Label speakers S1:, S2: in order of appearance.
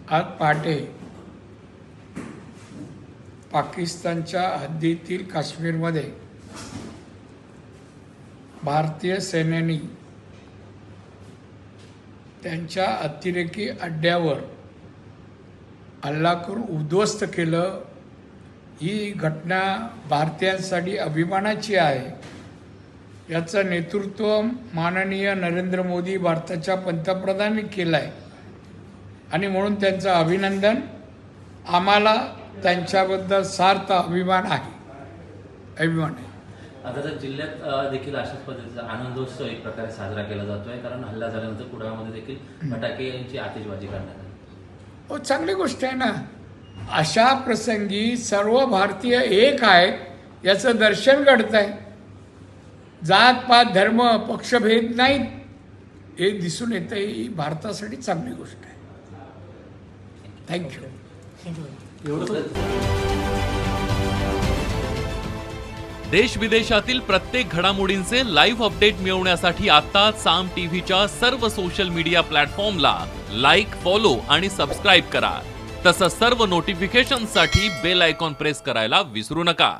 S1: आज पहाटे पाकिस्तानच्या हद्दीतील काश्मीरमध्ये भारतीय सैन्याने त्यांच्या अतिरेकी अड्ड्यावर हल्ला करून उद्ध्वस्त केलं। ही घटना भारतीयांसाठी अभिमानाची आहे। याचं नेतृत्व माननीय नरेंद्र मोदी भारताच्या पंतप्रधानांनी केलं आहे आणि म्हणून त्यांचं अभिनंदन। आम्हाला त्यांच्याबद्दल सार्थ अभिमान आहे।
S2: आता तर जिल्ह्यात देखील अशाच पद्धतीचा आनंदोत्सव एक प्रकारे साजरा केला जातोय, कारण हल्ला झाल्यानंतर कुडाळमध्ये देखील फटाक्यांची आतिषबाजी करण्यात आली।
S1: हो, चांगली गोष्ट आहे ना। अशा प्रसंगी सर्व भारतीय एक आहेत याचं दर्शन घडतं आहे। जात पात धर्म पक्षभेद नाहीत हे दिसून येतं। ही भारतासाठी चांगली गोष्ट आहे। थँक्यू।
S3: देश विदेशातील प्रत्येक घडामोडींचे लाईव्ह अपडेट मिळवण्यासाठी आता साम टीव्हीच्या सर्व सोशल मीडिया प्लॅटफॉर्मला लाईक, फॉलो आणि सबस्क्राईब करा। तसंच सर्व नोटिफिकेशनसाठी बेल आयकॉन प्रेस करायला विसरू नका।